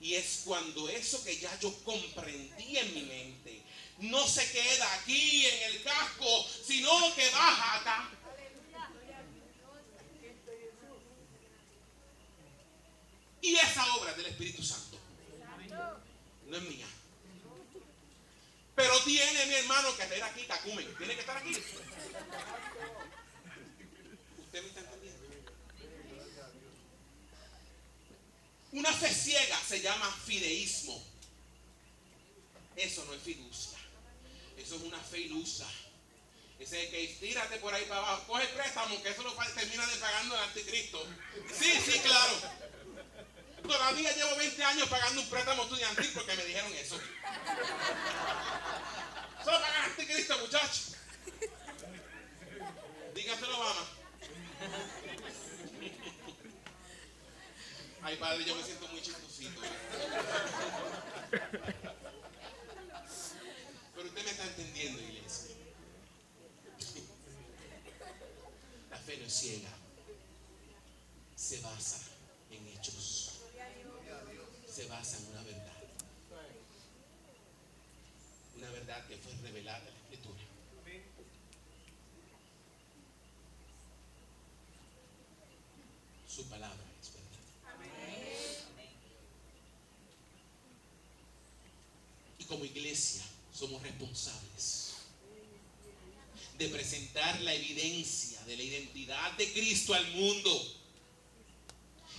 Y es cuando eso que ya yo comprendí en mi mente no se queda aquí en el casco, sino que baja acá. Y esa obra del Espíritu Santo no es mía. Pero tiene, mi hermano, que estar aquí, Tacumen. Tiene que estar aquí. ¿Usted me está entendiendo? Una fe ciega se llama fideísmo. Eso no es fiducia. Eso es una fe ilusa. Ese es que tírate por ahí para abajo, coge el préstamo, que eso lo termina de pagando el anticristo. Sí, claro. Todavía llevo 20 años pagando un préstamo estudiantil porque me dijeron eso. Solo paga el anticristo, muchachos. Dígaselo, Obama. Ay, padre, yo me siento muy chistosito. Pero usted me está entendiendo, iglesia. La fe no es ciega. Se basa en hechos. Se basa en una verdad. Una verdad que fue revelada en la Escritura. Su palabra es verdad. Y como iglesia somos responsables de presentar la evidencia de la identidad de Cristo al mundo.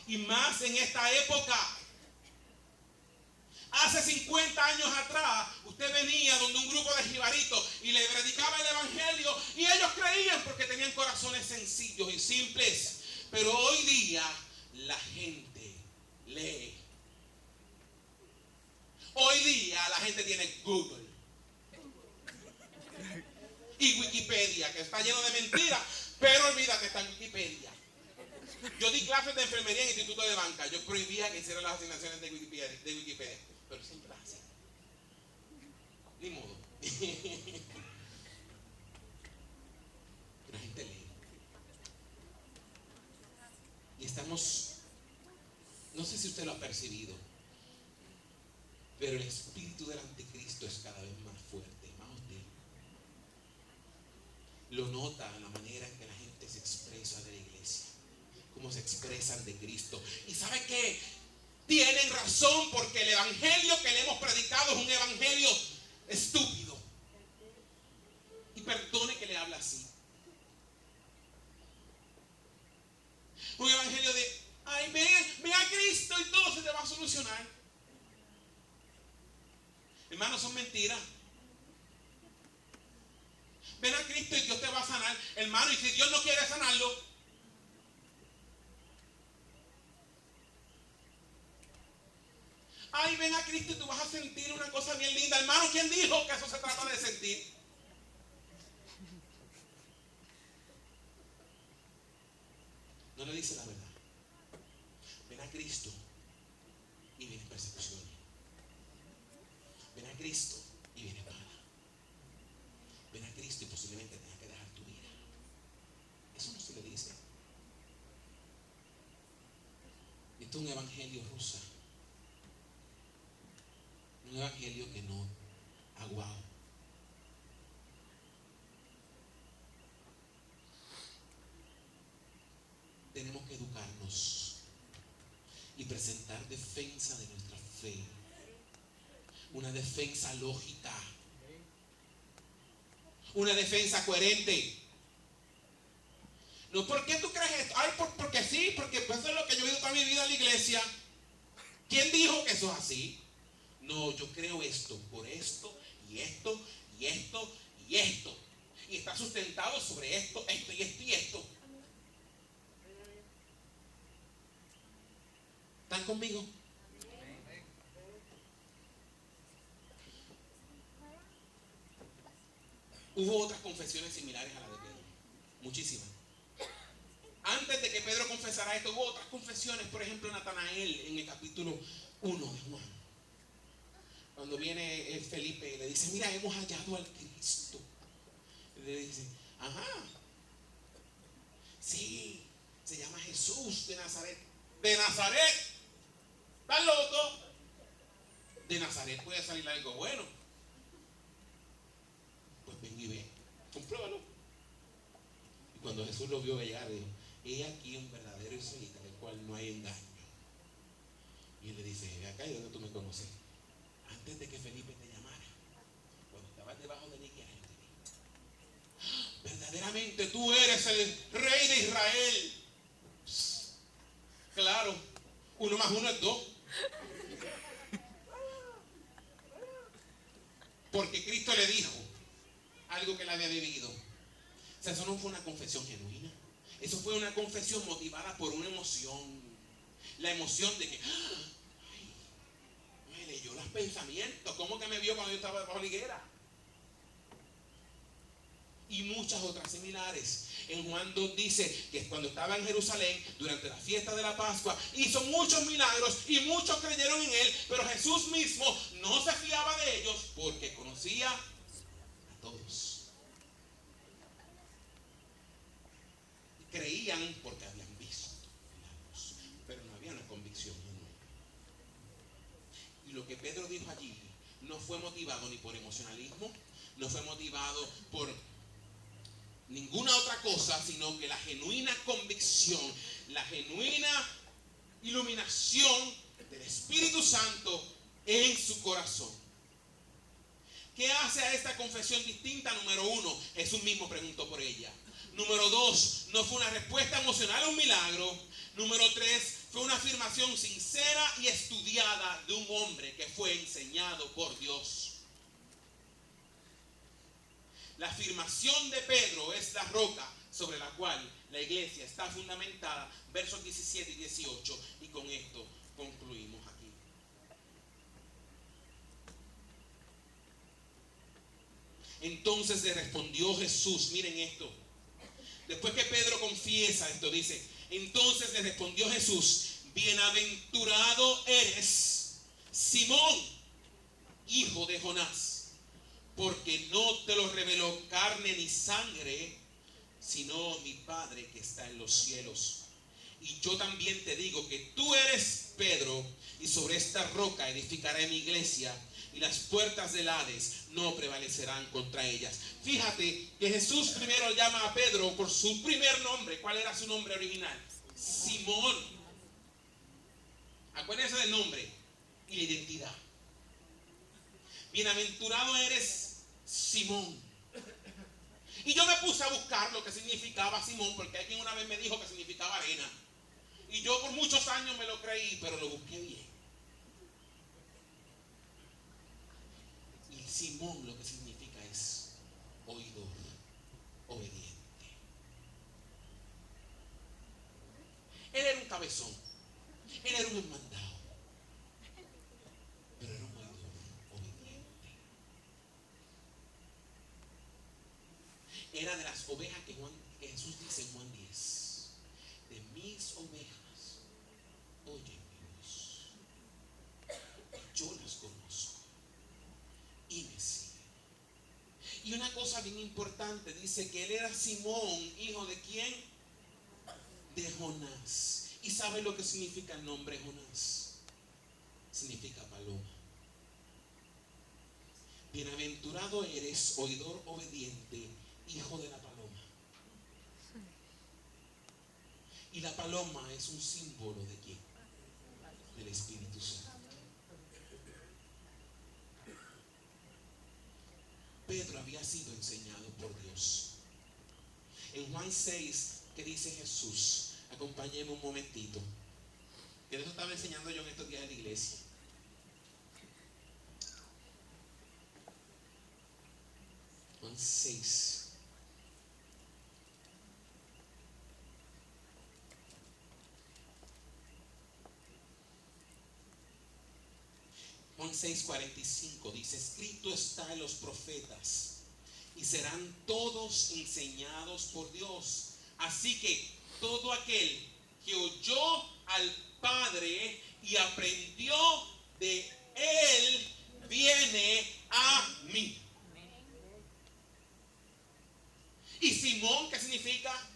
Y más en esta época. Hace 50 años atrás, usted venía donde un grupo de jibaritos y le predicaba el evangelio y ellos creían porque tenían corazones sencillos y simples. Pero hoy día la gente lee. Hoy día la gente tiene Google y Wikipedia, que está lleno de mentiras, pero olvídate, está en Wikipedia. Yo di clases de enfermería en el Instituto de Banca. Yo prohibía que hicieran las asignaciones de Wikipedia. Pero siempre así. Ni modo. La gente lee. Y estamos, no sé si usted lo ha percibido, pero el espíritu del anticristo es cada vez más fuerte, más hostil. Lo nota en la manera en que la gente se expresa de la iglesia, cómo se expresan de Cristo. ¿Y sabe qué? Tienen razón, porque el evangelio que le hemos predicado es un evangelio estúpido. Y perdone que le hable así. Un evangelio de, ay, ven a Cristo y todo se te va a solucionar. Hermanos, son mentiras. Ven a Cristo y Dios te va a sanar. Hermano, y si Dios no quiere sanarlo, ay, ven a Cristo y tú vas a sentir una cosa bien linda. Hermano, ¿quién dijo que eso se trata de sentir? No le dice la verdad. Ven a Cristo y viene persecución. Ven a Cristo y viene pala. Ven a Cristo y posiblemente tengas que dejar tu vida. Eso no se le dice. Esto es un evangelio rusa. Un evangelio que no aguao. que educarnos y presentar defensa de nuestra fe. Una defensa lógica. Una defensa coherente. No, ¿por qué tú crees esto? Ay, porque sí, porque eso es lo que yo he vivido toda mi vida en la iglesia. ¿Quién dijo que eso es así? No, yo creo esto, por esto, y esto, y esto, y esto. Y está sustentado sobre esto, esto, y esto, y esto. ¿Están conmigo? Hubo otras confesiones similares a la de Pedro. Muchísimas. Antes de que Pedro confesara esto, hubo otras confesiones. Por ejemplo, Natanael en el capítulo 1 de Juan. Cuando viene Felipe y le dice, mira, hemos hallado al Cristo. Y le dice, ajá, sí, se llama Jesús de Nazaret. ¿De Nazaret? ¿Estás loco? De Nazaret puede salir algo bueno. Pues ven y ve, compruébalo. Y cuando Jesús lo vio llegar, dijo, he aquí un verdadero israelita, del cual no hay engaño. Y él le dice, acá y donde tú me conoces. Antes de que Felipe te llamara, cuando estabas debajo de la higuera, yo te vi. Verdaderamente tú eres el rey de Israel. Claro, 1 más 1 es 2. Porque Cristo le dijo algo que él había vivido. O sea, eso no fue una confesión genuina. Eso fue una confesión motivada por una emoción. La emoción de que, ay, me leyó los pensamientos. ¿Cómo que me vio cuando yo estaba debajo de la higuera? Y muchas otras similares. En Juan 2 dice que cuando estaba en Jerusalén durante la fiesta de la Pascua hizo muchos milagros y muchos creyeron en él, pero Jesús mismo no se fiaba de ellos porque conocía a todos. Creían porque habían visto milagros, pero no había una convicción genuina. Y lo que Pedro dijo allí no fue motivado ni por emocionalismo, no fue motivado por ninguna otra cosa, sino que la genuina convicción, la genuina iluminación del Espíritu Santo en su corazón. ¿Qué hace a esta confesión distinta? Número 1, Jesús mismo preguntó por ella. Número 2, no fue una respuesta emocional a un milagro. Número 3, fue una afirmación sincera y estudiada de un hombre que fue enseñado por Dios. La afirmación de Pedro es la roca sobre la cual la iglesia está fundamentada, versos 17 y 18, y con esto concluimos aquí. Entonces le respondió Jesús, miren esto, después que Pedro confiesa esto, dice, entonces le respondió Jesús, bienaventurado eres, Simón, hijo de Jonás, porque no te lo reveló carne ni sangre, sino mi Padre que está en los cielos. Y yo también te digo que tú eres Pedro, y sobre esta roca edificaré mi iglesia, y las puertas del Hades no prevalecerán contra ellas. Fíjate que Jesús primero llama a Pedro por su primer nombre. ¿Cuál era su nombre original? Simón. Acuérdense del nombre y la identidad. Bienaventurado eres Simón. Y yo me puse a buscar lo que significaba Simón, porque alguien una vez me dijo que significaba arena. Y yo por muchos años me lo creí, pero lo busqué bien. Y Simón lo que significa es oidor, obediente. Él era un cabezón, él era un mandado, pero era un oidor, obediente. Era de las ovejas que Jesús dice en Juan 10. De mis ovejas oyen mi voz. Y yo las conozco y me siguen. Y una cosa bien importante, dice que él era Simón, hijo de ¿quién? De Jonás. ¿Y sabe lo que significa el nombre Jonás? Significa paloma. Bienaventurado eres, oidor obediente, hijo de la paloma. Y la paloma es un símbolo de quién? Del Espíritu Santo. Pedro había sido enseñado por Dios. En Juan 6, ¿qué dice Jesús? Acompáñenme un momentito. Que eso estaba enseñando yo en estos días en la iglesia. Juan 6. Juan 6:45 dice: escrito está en los profetas, y serán todos enseñados por Dios. Así que todo aquel que oyó al Padre y aprendió de Él, viene a mí. ¿Y Simón qué significa?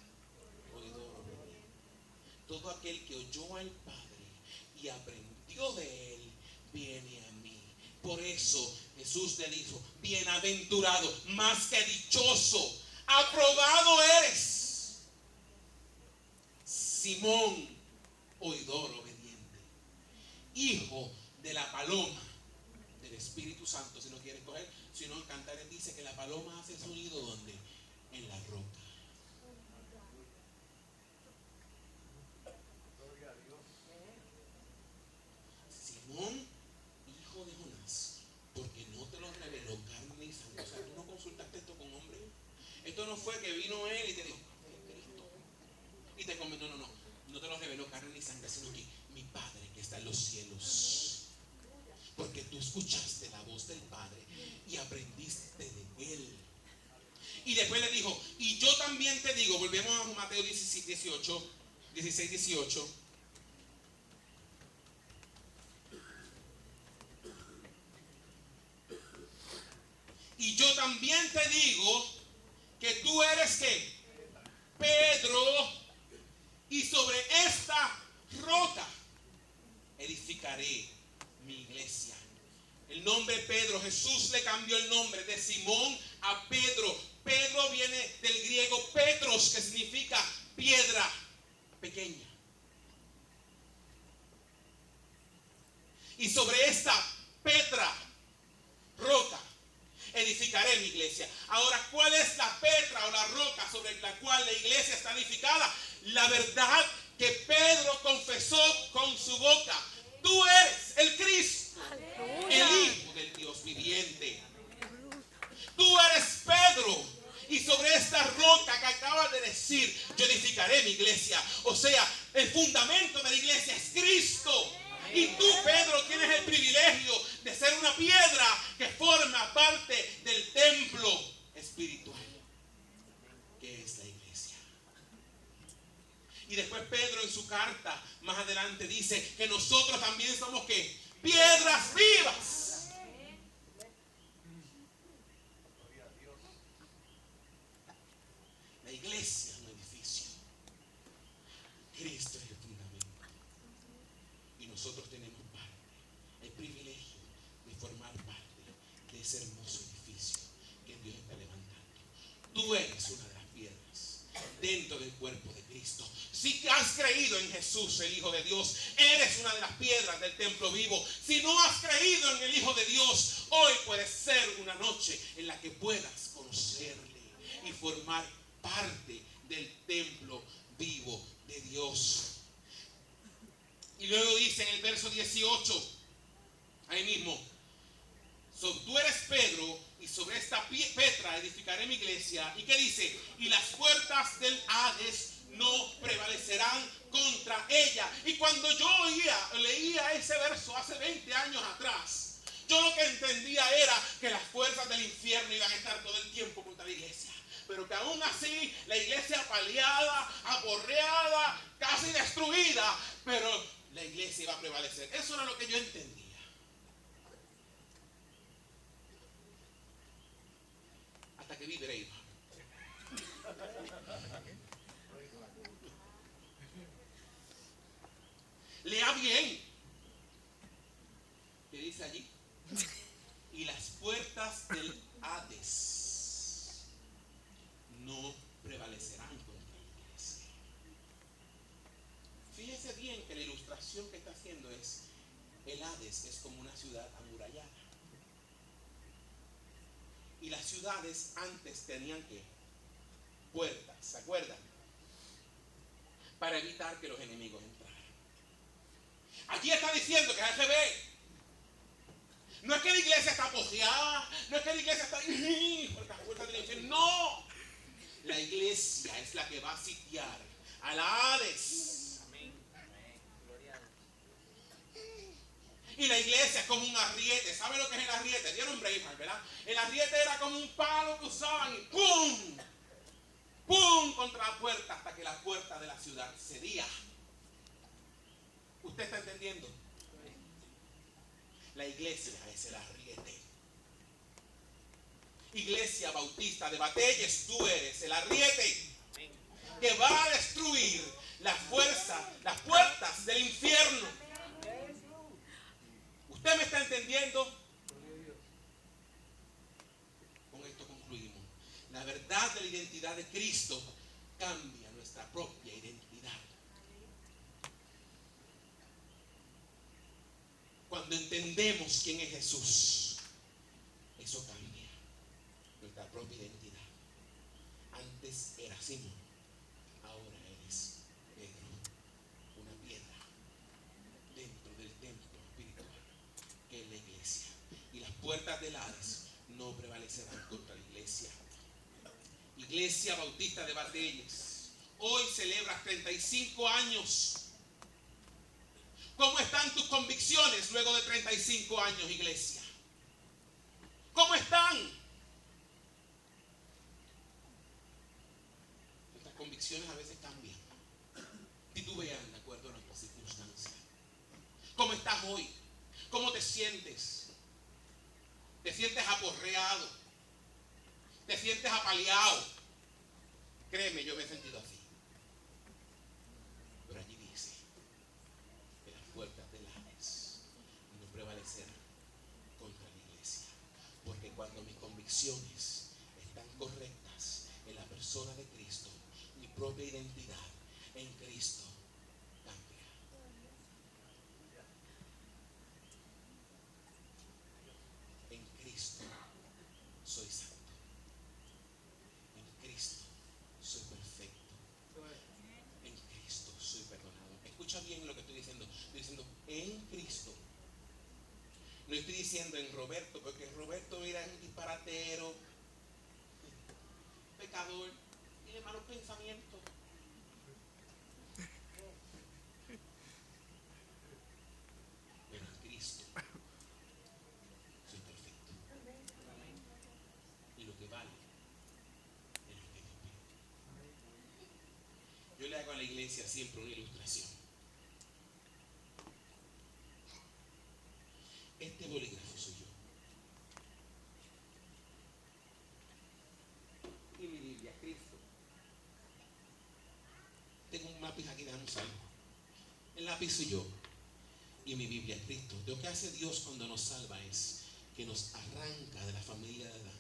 Oidor. Todo aquel que oyó al Padre y aprendió de Él, viene a mí. Por eso Jesús le dijo: bienaventurado, más que dichoso, aprobado eres, Simón, oidor obediente, hijo de la paloma, del Espíritu Santo. Si no quieres coger, si no, en Cantares dice que la paloma hace su nido ¿donde? En la roca. Simón, hijo de Jonás, porque no te lo reveló carne ni sangre. O sea, tú no consultaste esto con hombre. Esto no fue que vino él y te dijo: Cristo, y te comentó. No te lo reveló carne ni sangre, sino que mi Padre que está en los cielos. Porque tú escuchaste la voz del Padre y aprendiste de Él. Y después le dijo: y yo también te digo, volvemos a Mateo 16, 18. Y yo también te digo que tú eres ¿qué? Pedro, y sobre esta roca edificaré mi iglesia. El nombre Pedro, Jesús le cambió el nombre de Simón a Pedro. Pedro viene del griego Petros, que significa piedra pequeña. Y sobre esta Petra, roca, edificaré mi iglesia. Ahora, ¿cuál es la Petra o la roca sobre la cual la iglesia está edificada? La verdad que Pedro confesó con su boca: tú eres el Cristo, el Hijo del Dios viviente. Tú eres Pedro, y sobre esta roca que acabas de decir, yo edificaré mi iglesia. O sea, el fundamento de la iglesia es Cristo. Y tú, Pedro, tienes el privilegio de ser una piedra que forma parte del templo espiritual, que es la iglesia. Y después Pedro en su carta más adelante dice que nosotros también somos ¿qué? Piedras vivas. La iglesia es un edificio. Cristo es el fundamento. Y nosotros tenemos parte, el privilegio de formar parte de ese hermoso edificio que Dios está levantando. Tú eres una de las piedras dentro del cuerpo de Cristo. Si has creído en Jesús, el Hijo de Dios, eres una de las piedras del templo vivo. Si no has creído en el Hijo de Dios, hoy puede ser una noche en la que puedas conocerle y formar parte del templo vivo de Dios. Y luego dice en el verso 18, ahí mismo: tú eres Pedro, y sobre esta Petra edificaré mi iglesia. ¿Y qué dice? Y las puertas del Hades no prevalecerán contra ella. Y cuando yo leía ese verso hace 20 años atrás, yo lo que entendía era que las fuerzas del infierno iban a estar todo el tiempo contra la iglesia, pero que aún así la iglesia apaleada, aporreada, casi destruida, pero la iglesia iba a prevalecer. Eso era lo que yo entendía. Hasta que vi Brave. Lea bien. ¿Qué dice allí? Y las puertas del Hades no prevalecerán contra la iglesia. El Hades es como una ciudad amurallada. Y las ciudades antes tenían que puertas, ¿se acuerdan? Para evitar que los enemigos entraran. Aquí está diciendo que es al revés. No es que la iglesia está apoyada, no es que la iglesia está por las puertas del infierno. No, la iglesia es la que va a sitiar a la Hades. Amén. Gloria a Dios. Y la iglesia es como un arriete. ¿Sabe lo que es el arriete? ¿Vieron Braveheart, verdad? El arriete era como un palo que usaban y ¡pum! ¡Pum! Contra la puerta hasta que la puerta de la ciudad cedía. ¿Usted está entendiendo? La iglesia es el arriete. Iglesia Bautista de Batelles, tú eres el arriete que va a destruir la fuerza, las puertas del infierno. ¿Usted me está entendiendo? Con esto concluimos. La verdad de la identidad de Cristo cambia nuestra propia identidad. Cuando entendemos quién es Jesús, eso cambia nuestra propia identidad. Antes eras Simón, ahora eres Pedro, una piedra dentro del templo espiritual que es la iglesia. Y las puertas del Hades no prevalecerán contra la iglesia. Iglesia Bautista de Batelles, hoy celebras 35 años. ¿Cómo están tus convicciones luego de 35 años, iglesia? ¿Cómo están? Nuestras convicciones a veces cambian, titubean de acuerdo a nuestras circunstancias. ¿Cómo estás hoy? ¿Cómo te sientes? ¿Te sientes aporreado? ¿Te sientes apaleado? Créeme, yo me he sentido así. Pero allí dice que las puertas del Hades no prevalecerán contra la iglesia. Porque cuando mis convicciones están correctas en la persona de Cristo, mi propia identidad en Cristo cambia. En Cristo soy santo. En Cristo soy perfecto. En Cristo soy perdonado. Escucha bien lo que estoy diciendo. Estoy diciendo en Cristo. No estoy diciendo en Roberto, porque Roberto era un disparatero, pecador, tiene malos pensamientos. Pero en Cristo soy perfecto. Y lo que vale es lo que Dios pide. Yo le hago a la iglesia siempre una ilustración. Este bolígrafo soy yo. Y mi Biblia es Cristo. Tengo un lápiz aquí, déjame usarlo. El lápiz soy yo. Y mi Biblia es Cristo. Lo que hace Dios cuando nos salva es que nos arranca de la familia de Adán,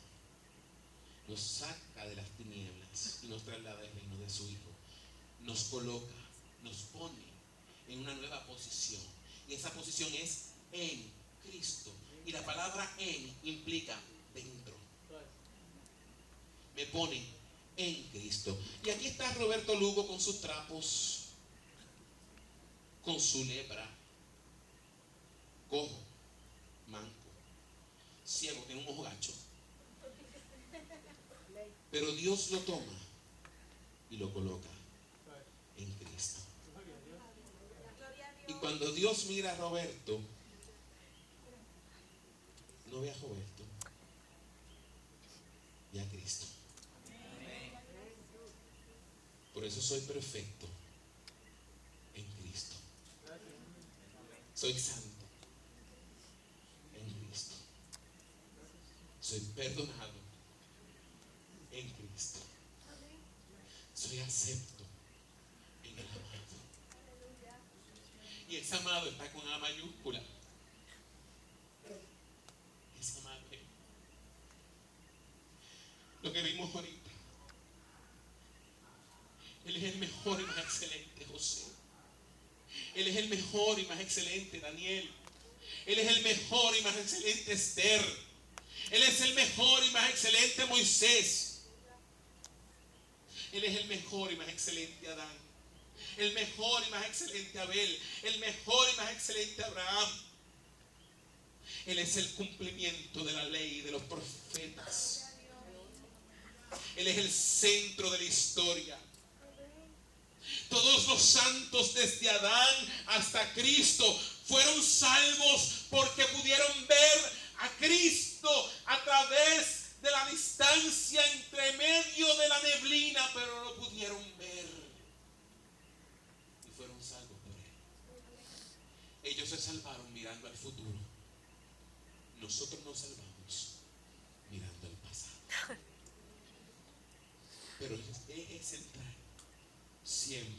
nos saca de las tinieblas y nos traslada al reino de su Hijo. Nos coloca, nos pone en una nueva posición. Y esa posición es en Cristo. Y la palabra en implica dentro. Me pone en Cristo. Y aquí está Roberto Lugo con sus trapos, con su lepra, cojo, manco, ciego, tiene un ojo gacho. Pero Dios lo toma y lo coloca en Cristo. Y cuando Dios mira a Roberto, no ve a Roberto, ve a Cristo. Por eso soy perfecto en Cristo. Soy santo en Cristo. Soy perdonado en Cristo. Soy acepto en el amado. Y ese amado está con A mayúscula. Esa madre. Lo que vimos ahorita. Él es el mejor y más excelente José. Él es el mejor y más excelente Daniel. Él es el mejor y más excelente Esther. Él es el mejor y más excelente Moisés. Él es el mejor y más excelente Adán. El mejor y más excelente Abel. El mejor y más excelente Abraham. Él es el cumplimiento de la ley y de los profetas. Él es el centro de la historia. Todos los santos desde Adán hasta Cristo fueron salvos porque pudieron ver a Cristo a través de la distancia entre medio de la neblina, pero lo pudieron ver y fueron salvos por Él. Ellos se salvaron mirando al futuro. Nosotros nos salvamos mirando al pasado. Pero es central siempre